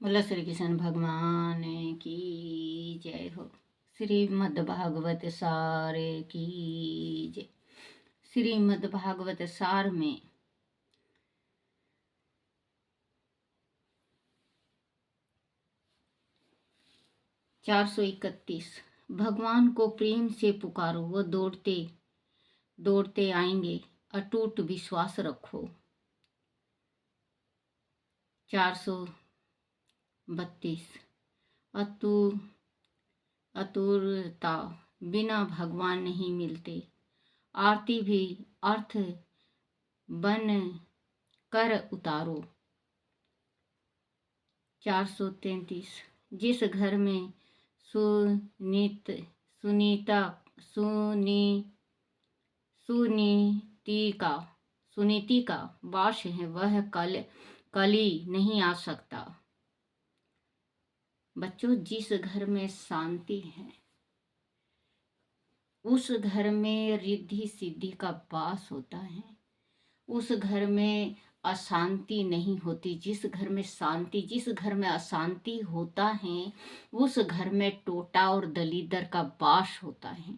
बोला श्री कृष्ण भगवान की जय हो। श्रीमद् भागवत सार की जय। श्रीमद् भागवत सार में 431 भगवान को प्रेम से पुकारो, वो दौड़ते दौड़ते आएंगे, अटूट विश्वास रखो। 432 अतु अतुरता बिना भगवान नहीं मिलते, आरती भी अर्थ बन कर उतारो। 433 जिस घर में सुनीत सुनीता सुनी सुनीति का वास है, वह कली नहीं आ सकता। बच्चों, जिस घर में शांति है उस घर में रिद्धि सिद्धि का वास होता है, उस घर में अशांति नहीं होती। जिस घर में शांति, जिस घर में अशांति होता है उस घर में टोटा और दलीदर का वास होता है।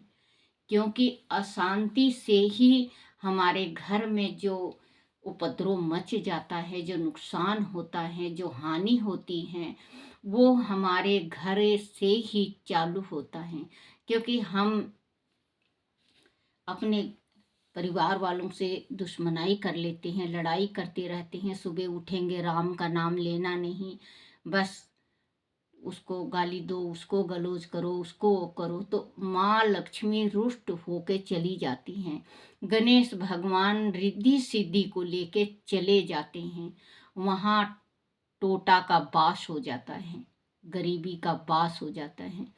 क्योंकि अशांति से ही हमारे घर में जो उपद्रव मच जाता है, जो नुकसान होता है, जो हानि होती है, वो हमारे घर से ही चालू होता है। क्योंकि हम अपने परिवार वालों से दुश्मनाई कर लेते हैं, लड़ाई करते रहते हैं। सुबह उठेंगे, राम का नाम लेना नहीं, बस उसको गाली दो, उसको गलौज करो, उसको करो, तो माँ लक्ष्मी रुष्ट होके चली जाती हैं। गणेश भगवान रिद्धि सिद्धि को लेके चले जाते हैं, वहाँ टोटा का वास हो जाता है, गरीबी का वास हो जाता है।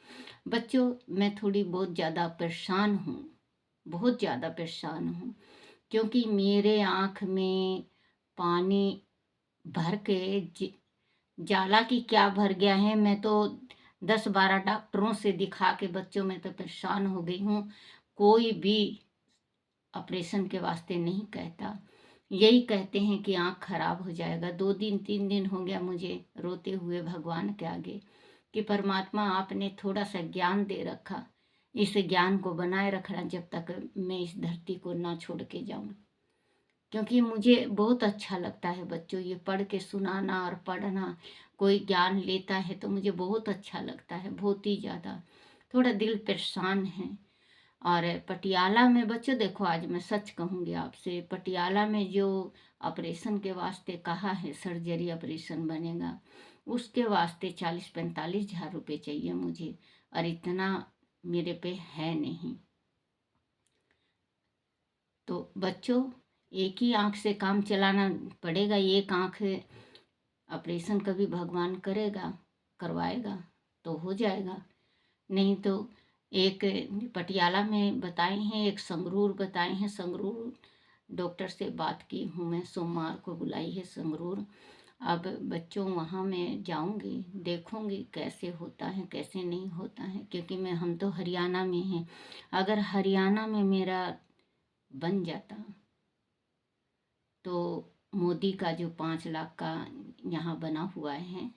बच्चों, मैं थोड़ी बहुत ज़्यादा परेशान हूँ, बहुत ज़्यादा परेशान हूँ, क्योंकि मेरे आँख में पानी भर के जाला की क्या भर गया है। मैं तो 10-12 डॉक्टरों से दिखा के बच्चों में तो परेशान हो गई हूँ। कोई भी ऑपरेशन के वास्ते नहीं कहता, यही कहते हैं कि आँख खराब हो जाएगा। 2 दिन 3 दिन हो गया मुझे रोते हुए भगवान के आगे कि परमात्मा आपने थोड़ा सा ज्ञान दे रखा, इस ज्ञान को बनाए रखना जब तक मैं इस धरती को ना छोड़ के जाऊं। क्योंकि मुझे बहुत अच्छा लगता है बच्चों, ये पढ़ के सुनाना और पढ़ना। कोई ज्ञान लेता है तो मुझे बहुत अच्छा लगता है, बहुत ही ज़्यादा। थोड़ा दिल परेशान है। और पटियाला में बच्चों देखो, आज मैं सच कहूँगी आपसे, पटियाला में जो ऑपरेशन के वास्ते कहा है, सर्जरी ऑपरेशन बनेगा, उसके वास्ते 40-45 हज़ार रुपये चाहिए मुझे, और इतना मेरे पे है नहीं। तो बच्चों, एक ही आंख से काम चलाना पड़ेगा। एक आंख ऑपरेशन कभी भगवान करेगा, करवाएगा तो हो जाएगा, नहीं तो एक पटियाला में बताए हैं, एक संगरूर बताए हैं। संगरूर डॉक्टर से बात की हूँ मैं, सोमवार को बुलाई है संगरूर। अब बच्चों, वहाँ मैं जाऊँगी, देखूँगी कैसे होता है कैसे नहीं होता है। क्योंकि हम तो हरियाणा में हैं। अगर हरियाणा में मेरा बन जाता तो मोदी का जो 5 लाख का यहाँ बना हुआ है,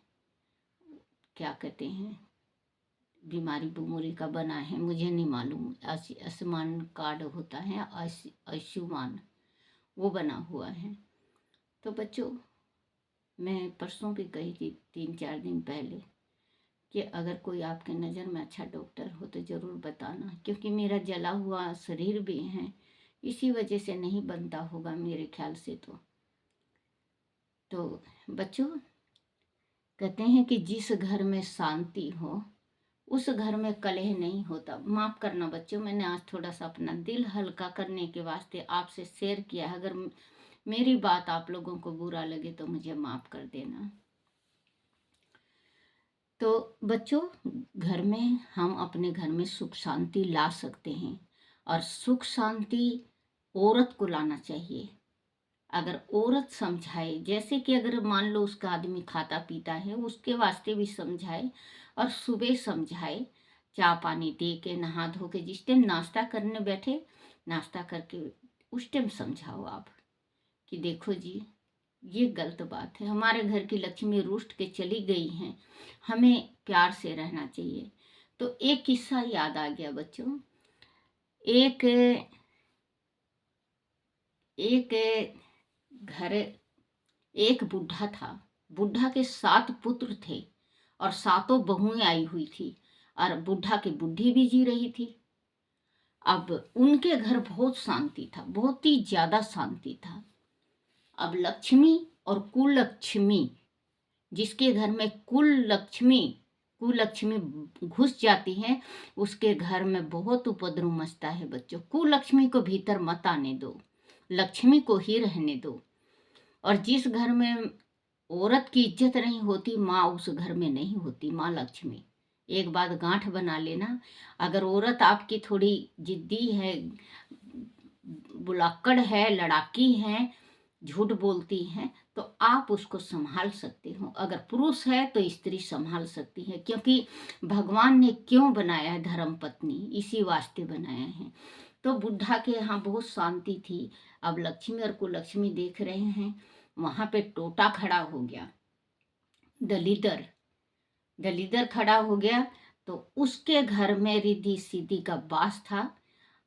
क्या कहते हैं, बीमारी बुमूरी का बना है, मुझे नहीं मालूम, आयुष्मान कार्ड होता है, आयुष्मान, वो बना हुआ है। तो बच्चों, मैं परसों भी कही थी 3-4 दिन पहले कि अगर कोई आपके नज़र में अच्छा डॉक्टर हो तो ज़रूर बताना। क्योंकि मेरा जला हुआ शरीर भी है, इसी वजह से नहीं बनता होगा मेरे ख्याल से। तो बच्चों, कहते हैं कि जिस घर में शांति हो उस घर में कलह नहीं होता। माफ़ करना बच्चों, मैंने आज थोड़ा सा अपना दिल हल्का करने के वास्ते आपसे शेयर किया। अगर मेरी बात आप लोगों को बुरा लगे तो मुझे माफ़ कर देना। तो बच्चों, घर में हम अपने घर में सुख शांति ला सकते हैं, और सुख शांति औरत को लाना चाहिए। अगर औरत समझाए, जैसे कि अगर मान लो उसका आदमी खाता पीता है, उसके वास्ते भी समझाए, और सुबह समझाए, चाय पानी दे के, नहा धो के, जिस टाइम नाश्ता करने बैठे, नाश्ता करके उस टाइम समझाओ आप कि देखो जी, ये गलत बात है। हमारे घर की लक्ष्मी रूठ के चली गई हैं, हमें प्यार से रहना चाहिए। तो एक किस्सा याद आ गया बच्चों। एक एक घर एक बुढ़ा था। बुढ़ा के 7 पुत्र थे और 7 बहुएं आई हुई थी, और बुढ़ा की बुढ़ी भी जी रही थी। अब उनके घर बहुत शांति था, बहुत ही ज्यादा शांति था। अब लक्ष्मी और कुललक्ष्मी, जिसके घर में कुललक्ष्मी घुस जाती है, उसके घर में बहुत उपद्रव मचता है बच्चों। कुललक्ष्मी को भीतर मत आने दो, लक्ष्मी को ही रहने दो। और जिस घर में औरत की इज्जत नहीं होती, माँ उस घर में नहीं होती, माँ लक्ष्मी। एक बात गांठ बना लेना, अगर औरत आपकी थोड़ी जिद्दी है, बुलाक्कड़ है, लड़ाकी है, झूठ बोलती है, तो आप उसको संभाल सकते हो। अगर पुरुष है तो स्त्री संभाल सकती है, क्योंकि भगवान ने क्यों बनाया है धर्म पत्नी, इसी वास्ते बनाया है। तो बुढ़ा के यहाँ बहुत शांति थी। अब लक्ष्मी और कुललक्ष्मी देख रहे हैं, वहां पे टोटा खड़ा हो गया, दलीदर दलीदर खड़ा हो गया। तो उसके घर में रिद्धि सिद्धि का वास था,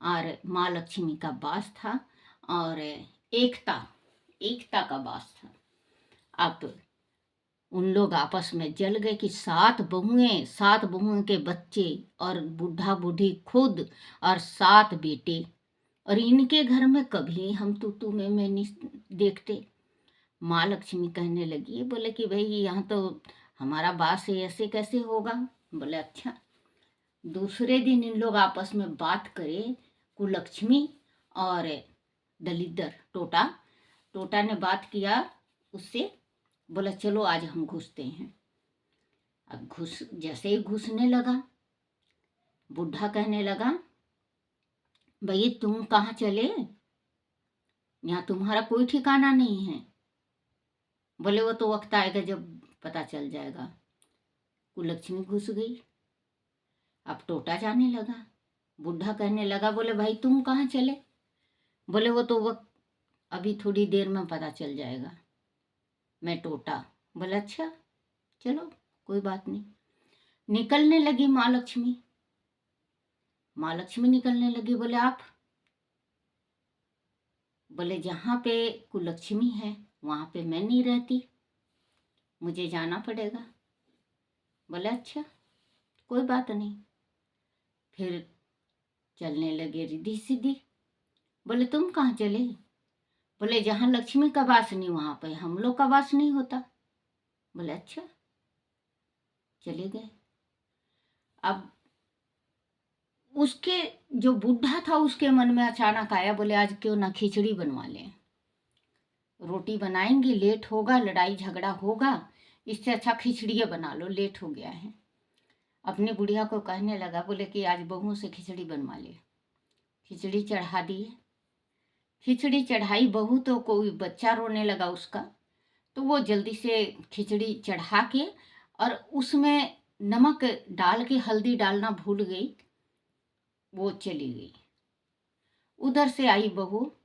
और माँ लक्ष्मी का वास था, और एकता एकता का वास था। अब उन लोग आपस में जल गए कि 7 बहुएं के बच्चे, और बूढ़ा बूढ़ी खुद, और 7 बेटे, और इनके घर में कभी हम तू में नहीं देखते। माँ लक्ष्मी कहने लगी, बोले कि भाई यहाँ तो हमारा बास है, ऐसे कैसे होगा। बोले अच्छा। दूसरे दिन इन लोग आपस में बात करे, कुललक्ष्मी और दलिद्र टोटा ने बात किया उससे। बोला चलो आज हम घुसते हैं। अब जैसे ही घुसने लगा, बुढ़ा कहने लगा, भाई तुम कहाँ चले, यहाँ तुम्हारा कोई ठिकाना नहीं है। बोले वो तो वक्त आएगा जब पता चल जाएगा। कुललक्ष्मी घुस गई। अब टोटा जाने लगा। बुढ़ा कहने लगा, बोले भाई तुम कहाँ चले। बोले वो तो वक्त अभी थोड़ी देर में पता चल जाएगा। मैं टोटा। बोले अच्छा चलो कोई बात नहीं। निकलने लगी माँ लक्ष्मी निकलने लगी। बोले आप। बोले जहाँ पे कुललक्ष्मी है वहां पे मैं नहीं रहती, मुझे जाना पड़ेगा। बोले अच्छा कोई बात नहीं। फिर चलने लगे रिद्धि सिद्धि। बोले तुम कहाँ चले। बोले जहाँ लक्ष्मी का वास नहीं वहां पे हम लोग का वास नहीं होता। बोले अच्छा। चले गए। अब उसके जो बुढ़ा था उसके मन में अचानक आया, बोले आज क्यों ना खिचड़ी बनवा लें। रोटी बनाएंगे, लेट होगा, लड़ाई झगड़ा होगा, इससे अच्छा खिचड़ी बना लो, लेट हो गया है। अपनी बुढ़िया को कहने लगा, बोले कि आज बहू से खिचड़ी बनवा ले। खिचड़ी चढ़ा दी। खिचड़ी चढ़ाई बहू, तो कोई बच्चा रोने लगा उसका, तो वो जल्दी से खिचड़ी चढ़ा के, और उसमें नमक डाल के, हल्दी डालना भूल गई, वो चली गई। उधर से आई बहू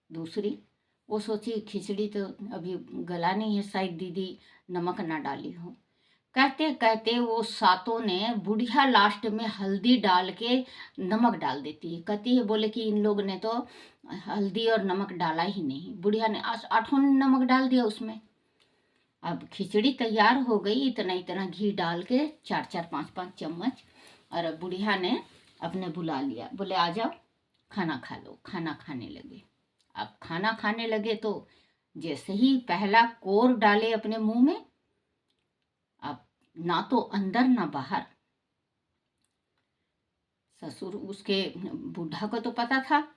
दूसरी, वो सोची खिचड़ी तो अभी गला नहीं है, शायद दीदी नमक ना डाली हो। कहते कहते वो 7 ने, बुढ़िया लास्ट में हल्दी डाल के नमक डाल देती है। कहती है बोले कि इन लोग ने तो हल्दी और नमक डाला ही नहीं। बुढ़िया ने 8 ने नमक डाल दिया उसमें। अब खिचड़ी तैयार हो गई, इतना इतना घी डाल के 4 5 चम्मच। और बुढ़िया ने अपने बुला लिया, बोले आ जाओ खाना खा लो। खाना खाने लगे। अब खाना खाने लगे तो जैसे ही पहला कोर डाले अपने मुंह में, अब ना तो अंदर ना बाहर। ससुर उसके बुढ़ा को तो पता था,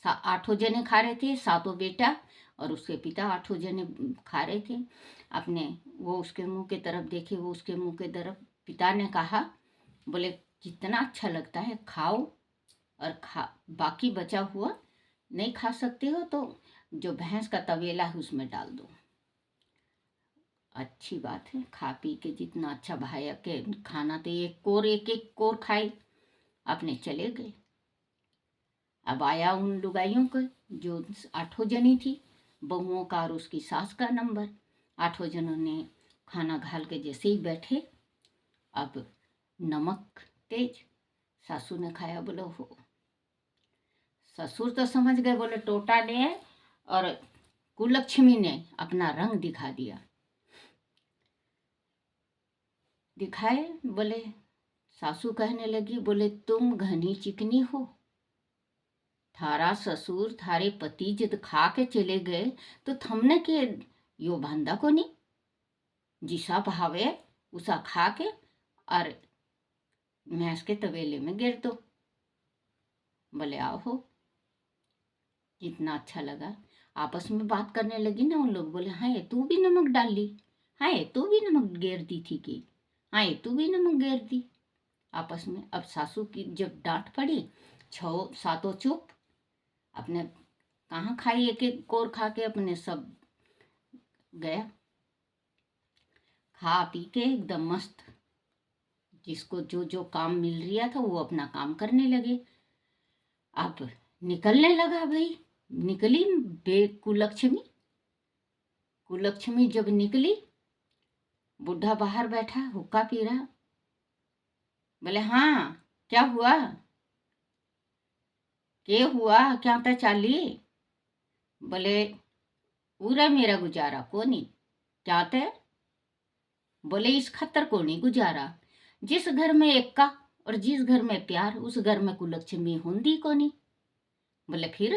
8 जने खा रहे थे, 7 बेटा और उसके पिता 8 जने खा रहे थे। अपने वो उसके मुंह के तरफ देखे, वो उसके मुंह के तरफ। पिता ने कहा, बोले कितना अच्छा लगता है, खाओ, और बाकी बचा हुआ नहीं खा सकते हो तो जो भैंस का तबेला है उसमें डाल दो। अच्छी बात है, खा पी के जितना अच्छा भाया के खाना, तो एक एक कोर खाए, अपने चले गए। अब आया उन लुगाइयों को जो 8 जनी थी, बहुओं का और उसकी सास का नंबर। 8 जनों ने खाना घाल के जैसे ही बैठे, अब नमक तेज। सासू ने खाया, बोलो हो। ससुर तो समझ गए, बोले टोटा ने और कुलक्ष्मी ने अपना रंग दिखा दिया। दिखाए, बोले सासू कहने लगी, बोले तुम घनी चिकनी हो, थारा ससुर थारे पति जब खा के चले गए तो थमने के यो बांधा को नहीं, जिसा भावे उसा खा के और भैंस के तवेले में गिर दो। बोले आओ हो। कितना अच्छा लगा, आपस में बात करने लगी ना उन लोग। बोले हाँ तू भी नमक डाल ली, हाँ तू भी नमक गेर दी थी कि, हाँ तू भी नमक गेर दी आपस में। अब सासू की जब डांट पड़ी, 6-7 चुप, अपने कहाँ खाई, एक एक कोर खा के अपने सब गया, खा पी के एकदम मस्त। जिसको जो जो काम मिल रहा था वो अपना काम करने लगे। अब निकलने लगा भाई, निकली कुलक्ष्मी। कुलक्ष्मी जब निकली, बुढ़ा बाहर बैठा हुक्का पी रहा। बोले हाँ क्या हुआ, क्या हुआ, क्या था चाली। बोले पूरा मेरा गुजारा को नहीं, क्या थे। बोले इस खतर को नहीं गुजारा, जिस घर में एक्का और जिस घर में प्यार, उस घर में कुलक्ष्मी होंदी को नहीं। बोले फिर।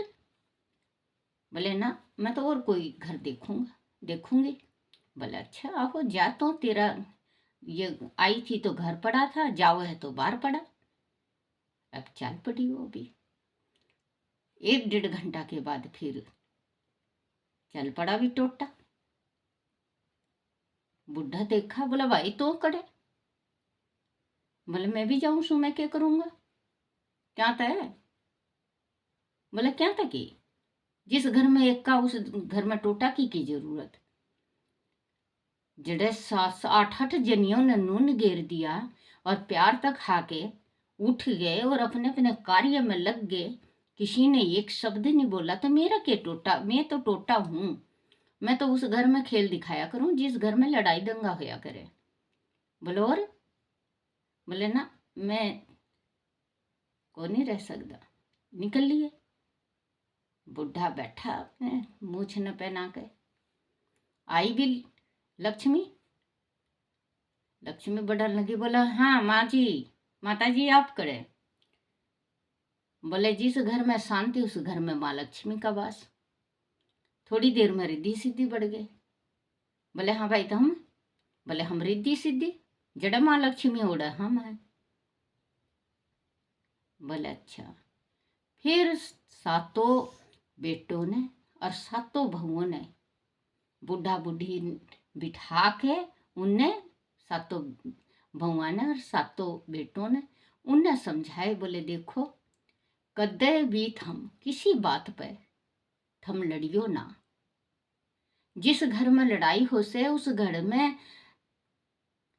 बोले ना मैं तो और कोई घर देखूंगी। बोले अच्छा आहो जा, तो तेरा ये आई थी तो घर पड़ा था, जाओ है तो बाहर पड़ा। अब चल पड़ी वो भी। 1-1.5 घंटा के बाद फिर चल पड़ा भी टोटा। बुढ़ा देखा, बोला भाई तो करे। बोले मैं भी जाऊं सु, मैं क्या करूंगा, क्या तय। बोले क्या था कि जिस घर में एक का उस घर में टोटा की जरूरत। जड़े 7-8 जनियों ने नून गेर दिया और प्यार तक खा के उठ गए और अपने अपने कार्य में लग गए, किसी ने एक शब्द नहीं बोला, तो मेरा क्या टोटा, मैं तो टोटा हूं। मैं तो उस घर में खेल दिखाया करूं जिस घर में लड़ाई दंगा होया करे। बोलो और। बोले ना मैं को नहीं रह सकता, निकल लिए। बुढ़ा बैठा अपने मूछ न पहना के। आई भी लक्ष्मी बढ़न लगी। बोला हाँ माँ जी, माता जी आप करे। बोले जिस घर में शांति उस घर में माँ लक्ष्मी का वास। थोड़ी देर में रिद्धि सिद्धि बढ़ गए। बोले हाँ भाई तो हम। बोले हम रिद्धि सिद्धि, जड़ा माँ लक्ष्मी उड़ा हम है। बोले अच्छा। फिर 7 बेटों ने और 7 बहुओं ने बुढ़ा बुढ़ी बिठा के, उनने 7 बहुआ ने और 7 बेटों ने उन्हें समझाए। बोले देखो कदे भी थम किसी बात पे थम लड़ियो ना। जिस घर में लड़ाई हो से उस घर में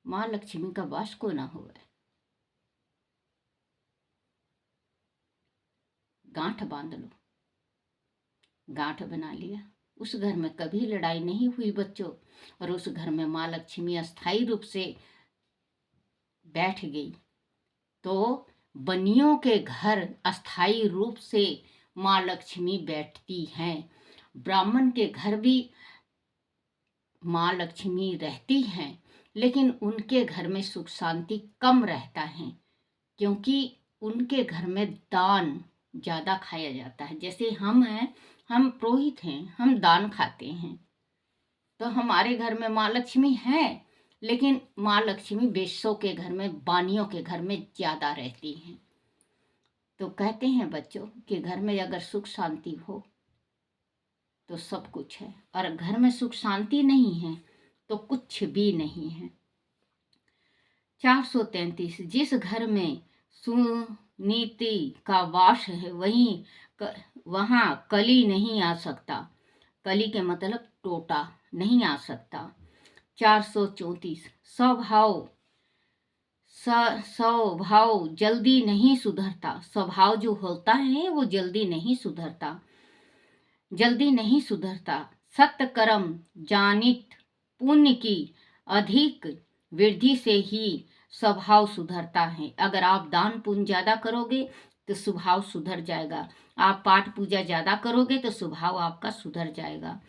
माँ लक्ष्मी का वास को ना होवे। गांठ बांध लो। गांठ बना लिया। उस घर में कभी लड़ाई नहीं हुई बच्चों, और उस घर में माँ लक्ष्मी अस्थायी रूप से बैठ गई। तो बनियों के घर अस्थायी रूप से माँ लक्ष्मी बैठती हैं। ब्राह्मण के घर भी माँ लक्ष्मी रहती हैं, लेकिन उनके घर में सुख शांति कम रहता है, क्योंकि उनके घर में दान ज़्यादा खाया जाता है। जैसे हम हैं, हम पुरोहित हैं, हम दान खाते हैं, तो हमारे घर में माँ लक्ष्मी है, लेकिन माँ लक्ष्मी बेशों के घर में, बानियों के घर में ज़्यादा रहती हैं। तो कहते हैं बच्चों कि घर में अगर सुख शांति हो तो सब कुछ है, और घर में सुख शांति नहीं है तो कुछ भी नहीं है। 433 जिस घर में सुनीति का वास है वहाँ कली नहीं आ सकता। कली के मतलब टोटा नहीं आ सकता। 434 स्वभाव जल्दी नहीं सुधरता। स्वभाव जो होता है वो जल्दी नहीं सुधरता। सत्कर्म जानित पुण्य की अधिक वृद्धि से ही स्वभाव सुधरता है। अगर आप दान पुण्य ज्यादा करोगे तो स्वभाव सुधर जाएगा। आप पाठ पूजा ज्यादा करोगे तो स्वभाव आपका सुधर जाएगा।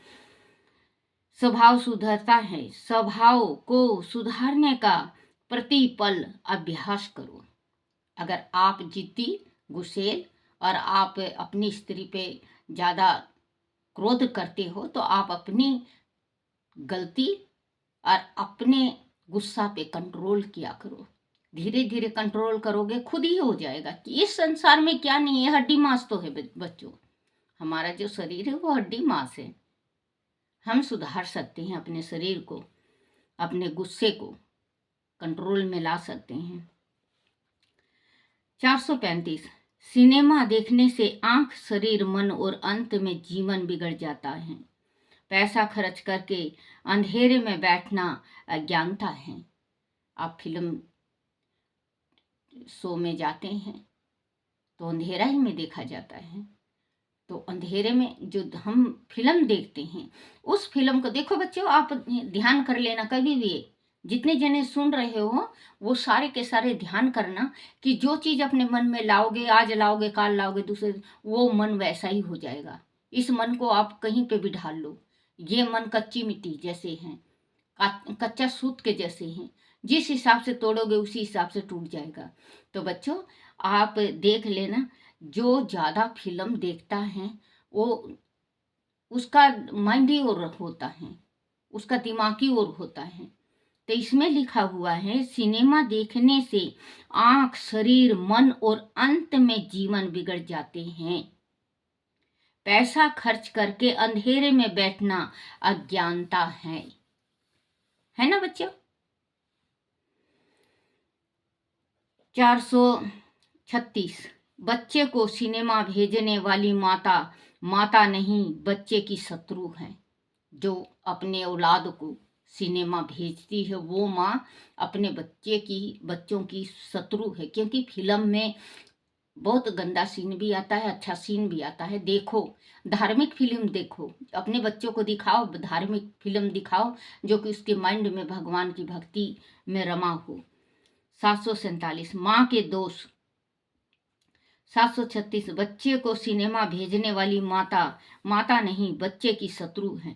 स्वभाव सुधरता है। स्वभाव को सुधारने का प्रतिपल अभ्यास करो। अगर आप जिद्दी, गुस्सेल और आप अपनी स्त्री पे ज्यादा क्रोध करते हो तो आप अपनी गलती और अपने गुस्सा पे कंट्रोल किया करो। धीरे धीरे कंट्रोल करोगे, खुद ही हो जाएगा। कि इस संसार में क्या नहीं है, हड्डी मांस तो है बच्चों। हमारा जो शरीर है वो हड्डी मांस है। हम सुधार सकते हैं अपने शरीर को, अपने गुस्से को कंट्रोल में ला सकते हैं। 435 सिनेमा देखने से आंख, शरीर, मन और अंत में जीवन बिगड़ जाता है। पैसा खर्च करके अंधेरे में बैठना अज्ञानता है। आप फिल्म शो में जाते हैं तो अंधेरा ही में देखा जाता है। तो अंधेरे में जो हम फिल्म देखते हैं उस फिल्म को देखो बच्चों, आप ध्यान कर लेना कभी भी। जितने जने सुन रहे हो वो सारे के सारे ध्यान करना कि जो चीज अपने मन में लाओगे, आज लाओगे, काल लाओगे, दूसरे, वो मन वैसा ही हो जाएगा। इस मन को आप कहीं पे भी ढाल लो। ये मन कच्ची मिट्टी जैसे हैं, कच्चा सूत के जैसे हैं। जिस हिसाब से तोड़ोगे उसी हिसाब से टूट जाएगा। तो बच्चों आप देख लेना, जो ज्यादा फिल्म देखता है वो उसका माइंड ही और होता है, उसका दिमाग ही और होता है। तो इसमें लिखा हुआ है सिनेमा देखने से आंख, शरीर, मन और अंत में जीवन बिगड़ जाते हैं। पैसा खर्च करके अंधेरे में बैठना अज्ञानता है ना बच्चों। 436 बच्चे को सिनेमा भेजने वाली माता माता नहीं बच्चे की शत्रु है। जो अपने औलाद को सिनेमा भेजती है वो माँ अपने बच्चों की शत्रु है। क्योंकि फिल्म में बहुत गंदा सीन भी आता है, अच्छा सीन भी आता है। देखो, धार्मिक फिल्म देखो, अपने बच्चों को दिखाओ, धार्मिक फिल्म दिखाओ जो कि उसके माइंड में भगवान की भक्ति में रमा हो। 747 माँ के दोष। 736 बच्चे को सिनेमा भेजने वाली माता माता नहीं बच्चे की शत्रु है।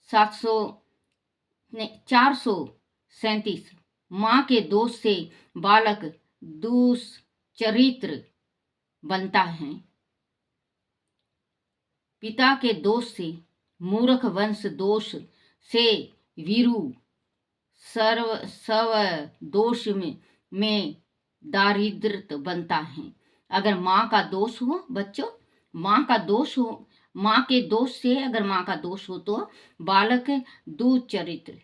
437 माँ के दोष से बालक दुष्चरित्र बनता है। पिता के दोष से मूर्ख, वंश दोष से वीरू, सर्व दोष में दारिद्र बनता है। अगर माँ का दोष हो बच्चों, माँ का दोष हो, माँ के दोष से अगर माँ का दोष हो तो बालक दुचरित्र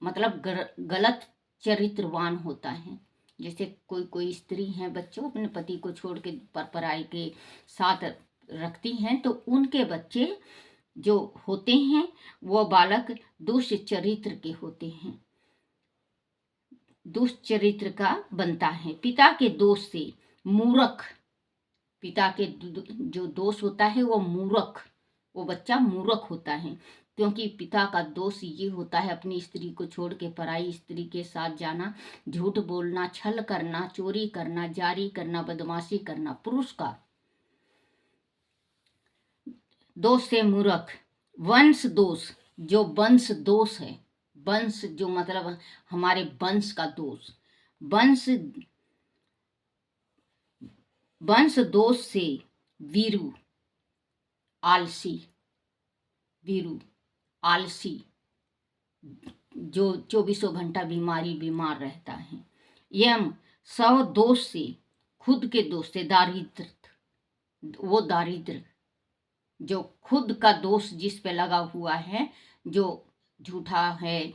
मतलब गलत चरित्रवान होता है। जैसे कोई स्त्री है बच्चों, अपने पति को छोड़ के परपराई के साथ रखती हैं तो उनके बच्चे जो होते हैं वो बालक दुष्चरित्र के होते हैं, दुष्चरित्र का बनता है। पिता के दोष से मूर्ख, पिता के जो दोष होता है वो मूर्ख, वो बच्चा मूर्ख होता है। क्योंकि पिता का दोष ये होता है अपनी स्त्री को छोड़ के पराई स्त्री के साथ जाना, झूठ बोलना, छल करना, चोरी करना, जारी करना, बदमाशी करना। पुरुष का दोष से मूर्ख। वंश दोष, जो वंश दोष है, वंश जो मतलब हमारे वंश का दोष, वंश दोष से वीरू, आलसी, वीरू आलसी, जो 24 घंटा बीमार रहता है। यम स्व दोष से, खुद के दोष से दारिद्र, वो दारिद्र जो खुद का दोष जिस पे लगा हुआ है, जो झूठा है,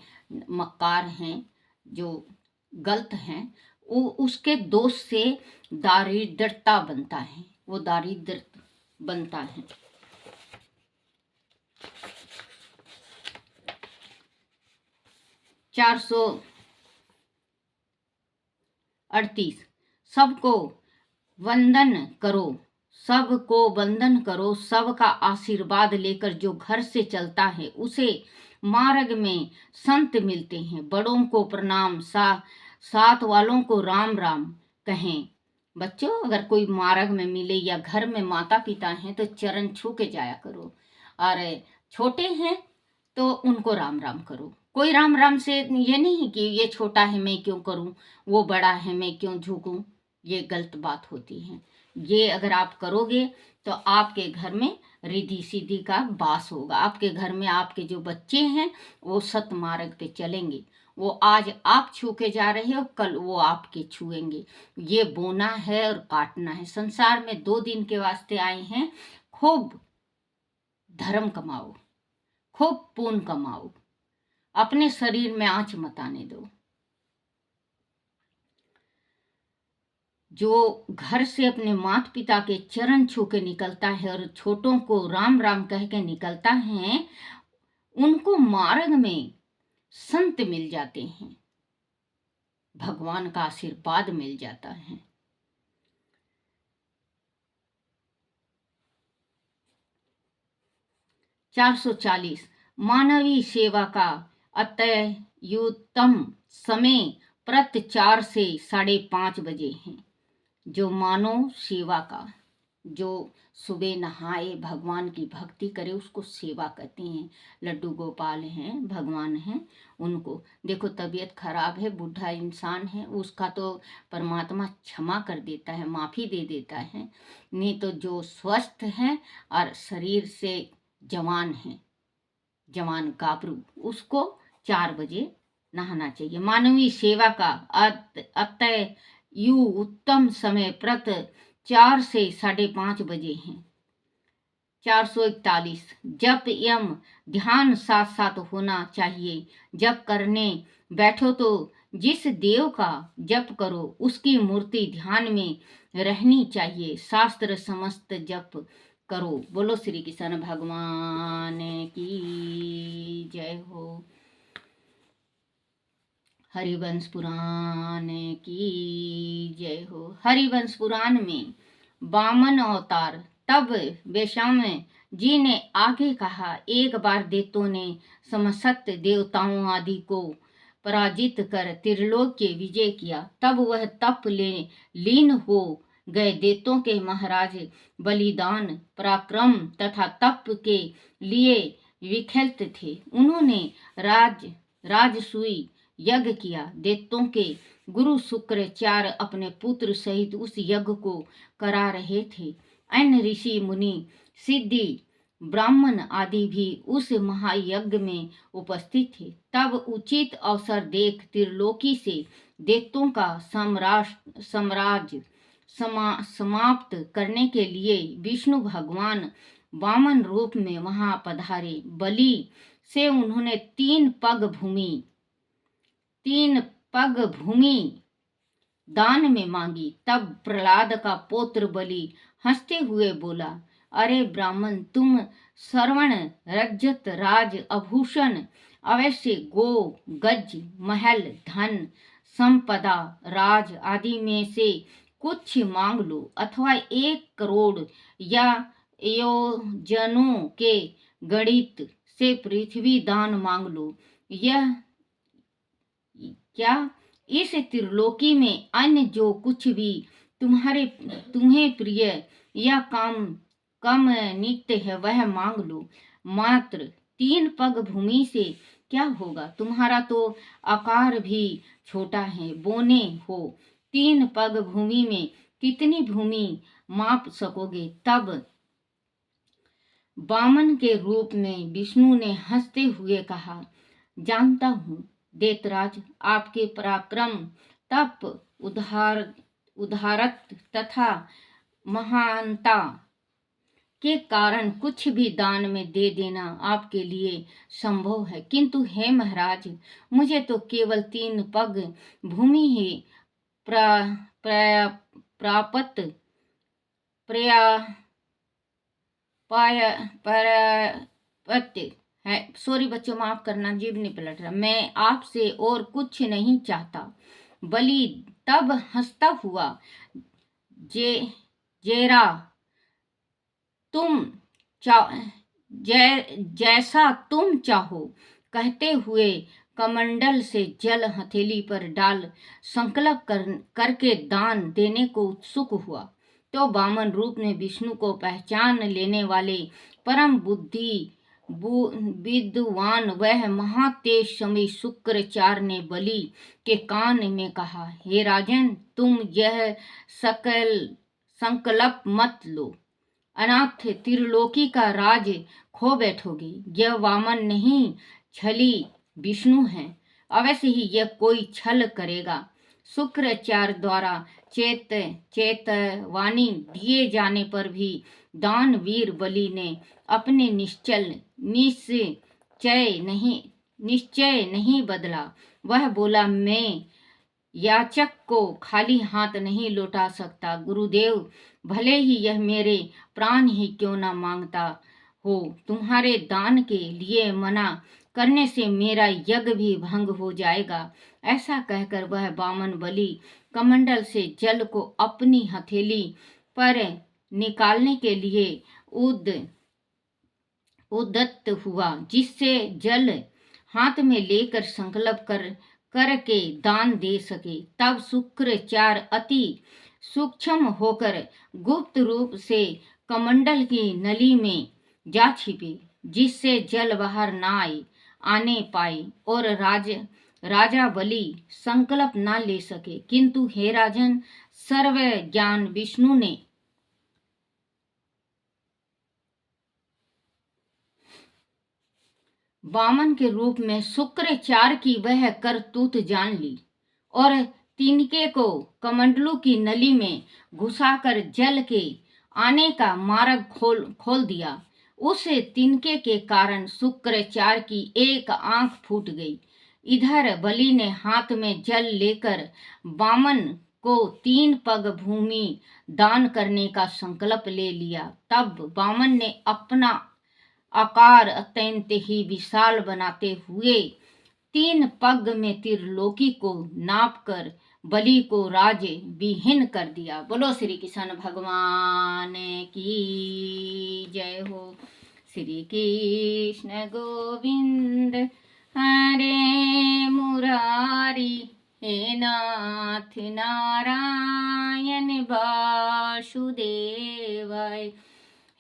मक्कार है, जो गलत है, वो उसके दोष से दारिद्रता बनता है, वो दारिद्र बनता है। 438 सबको वंदन करो, सबको वंदन करो। सबका आशीर्वाद लेकर जो घर से चलता है उसे मार्ग में संत मिलते हैं। बड़ों को प्रणाम, साथ वालों को राम राम कहें। बच्चों, अगर कोई मार्ग में मिले या घर में माता पिता हैं तो चरण छू के जाया करो, और छोटे हैं तो उनको राम राम करो। कोई राम राम से ये नहीं कि ये छोटा है मैं क्यों करूं, वो बड़ा है मैं क्यों झुकूं, ये गलत बात होती है। ये अगर आप करोगे तो आपके घर में रिद्धि सिद्धि का वास होगा। आपके घर में आपके जो बच्चे हैं वो सत मार्ग पे चलेंगे। वो आज आप छू के जा रहे हो, कल वो आपके छुएंगे। ये बोना है और काटना है। संसार में 2 दिन के वास्ते आए हैं। खूब धर्म कमाओ, खूब पुण्य कमाओ, अपने शरीर में आंच मत आने दो। जो घर से अपने माता पिता के चरण छू के निकलता है और छोटों को राम राम कह के निकलता है, उनको मार्ग में संत मिल जाते हैं, भगवान का आशीर्वाद मिल जाता है। (440) मानवीय सेवा का अत्ययुत्तम समय प्रत 4 से 5:30 बजे है। जो मानव सेवा का, जो सुबह नहाए भगवान की भक्ति करे उसको सेवा कहते हैं। लड्डू गोपाल हैं, भगवान हैं, उनको देखो तबीयत खराब है, बूढ़ा इंसान है, उसका तो परमात्मा क्षमा कर देता है, माफ़ी दे देता है। नहीं तो जो स्वस्थ हैं और शरीर से जवान हैं, जवान गाभरू, उसको 4 बजे नहाना चाहिए। मानवीय सेवा का अतः उत्तम समय प्रत 4 से 5:30 बजे है। 441 जप यम ध्यान साथ साथ होना चाहिए। जप करने बैठो तो जिस देव का जप करो उसकी मूर्ति ध्यान में रहनी चाहिए। शास्त्र समस्त जप करो। बोलो श्री कृष्ण भगवान की जय हो। हरिवंश पुराण की जय हो। हरिवंश पुराण में वामन अवतार तब वैष्णव जी ने आगे कहा, एक बार देवताओं ने समस्त देवताओं आदि को पराजित कर त्रिलोक के विजय किया। तब वह तप लीन हो गए। देवताओं के महाराज बलिदान, पराक्रम तथा तप के लिए विख्यात थे। उन्होंने राजसूय यज्ञ किया। देवताओं के गुरु शुक्राचार्य अपने पुत्र सहित उस यज्ञ को करा रहे थे। अन्य ऋषि मुनि सिद्धि ब्राह्मण आदि भी उस महायज्ञ में उपस्थित थे। तब उचित अवसर देख त्रिलोकी से देवताओं का साम्राज्य समाप्त करने के लिए विष्णु भगवान वामन रूप में वहां पधारे। बलि से उन्होंने 3 पग भूमि दान में मांगी। तब प्रहलाद का पुत्र बलि हंसते हुए बोला, अरे ब्राह्मण, तुम श्रवण रजत राज आभूषण अवश्य गो गज महल धन संपदा राज आदि में से कुछ मांग लो, अथवा 1 करोड़ या योजनों के गणित से पृथ्वी दान मांग लो। यह क्या इस त्रिलोकी में अन्य जो कुछ भी तुम्हें प्रिय या कम नित्य है वह मांग लो। मात्र 3 पग भूमि से क्या होगा? तुम्हारा तो आकार भी छोटा है। बोने हो 3 पग भूमि में कितनी भूमि माप सकोगे? तब वामन के रूप में विष्णु ने हंसते हुए कहा, जानता हूँ देवराज, आपके पराक्रम, तप, उदारत तथा महानता के कारण कुछ भी दान में दे देना आपके लिए संभव है। किंतु हे महाराज, मुझे तो केवल 3 पग भूमि ही प्राप्त है। सॉरी बच्चों, माफ करना, जीभ नहीं पलट रहा। मैं आपसे और कुछ नहीं चाहता। बलि तब हंसता हुआ जेरा तुम चा जैसा तुम चाहो, कहते हुए कमंडल से जल हथेली पर डाल संकल्प करके दान देने को उत्सुक हुआ। तो वामन रूप ने विष्णु को पहचान लेने वाले परम बुद्धि विद्वान वह महातेज समय शुक्राचार्य ने बलि के कान में कहा, हे राजन, तुम यह सकल संकल्प मत लो, अनाथ त्रिलोकी का राज खो बैठोगे। यह वामन नहीं, छली विष्णु है। अवश्य ही यह कोई छल करेगा। शुक्राचार्य द्वारा चेतवानी दिए जाने पर भी दानवीर बलि ने अपने निश्चय नहीं बदला। वह बोला, मैं याचक को खाली हाथ नहीं लौटा सकता। गुरुदेव, भले ही यह मेरे प्राण ही क्यों न मांगता हो, तुम्हारे दान के लिए मना करने से मेरा यज्ञ भी भंग हो जाएगा। ऐसा कहकर वह वामन बलि कमंडल से जल को अपनी हथेली पर निकालने के लिए उद्यत हुआ, जिससे जल हाथ में लेकर संकल्प करके दान दे सके। तब शुक्राचार्य अति सूक्ष्म होकर गुप्त रूप से कमंडल की नली में जा छिपे, जिससे जल बाहर आने पाए और राजा बलि संकल्प न ले सके। किंतु हे राजन, सर्व ज्ञान विष्णु ने वामन के रूप में शुक्राचार्य की वह करतूत जान ली और तिनके को कमंडलू की नली में घुसाकर जल के आने का मार्ग खोल दिया। उस तिनके के कारण शुक्राचार्य की एक आंख फूट गई। इधर बलि ने हाथ में जल लेकर वामन को 3 पग भूमि दान करने का संकल्प ले लिया। तब वामन ने अपना आकार अत्यंत ही विशाल बनाते हुए 3 पग में त्रिलोकी को नापकर बलि को राज विहीन कर दिया। बोलो श्री कृष्ण भगवान की जय हो। श्री कृष्ण गोविंद हरे मुरारी, हे नाथ नारायण वासुदेवाय,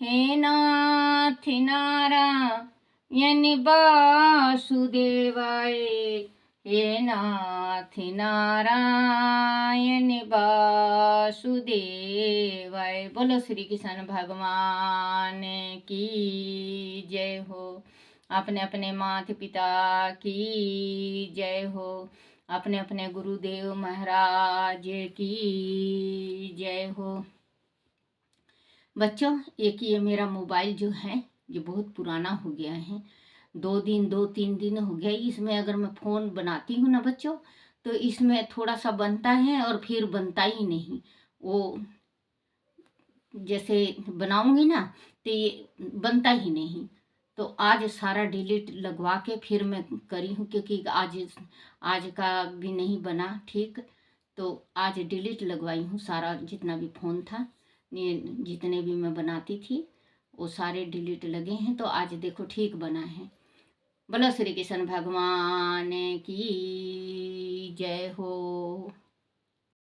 हे नाथ नारायण वासुदेवाय, हे नाथ नारायण वासुदेवाय। बोलो श्री कृष्ण भगवान की जय हो। अपने अपने माता पिता की जय हो। अपने अपने गुरुदेव महाराज की जय हो। बच्चों, एक ये मेरा मोबाइल जो है ये बहुत पुराना हो गया है। 2-3 दिन हो गया। इसमें अगर मैं फ़ोन बनाती हूँ ना बच्चों, तो इसमें थोड़ा सा बनता है और फिर बनता ही नहीं। वो जैसे बनाऊंगी ना तो ये बनता ही नहीं। तो आज सारा डिलीट लगवा के फिर मैं करी हूँ, क्योंकि आज का भी नहीं बना ठीक। तो आज डिलीट लगवाई हूँ सारा, जितना भी फ़ोन था, ये जितने भी मैं बनाती थी वो सारे डिलीट लगे हैं। तो आज देखो ठीक बना है। बोलो श्री कृष्ण भगवान की जय हो।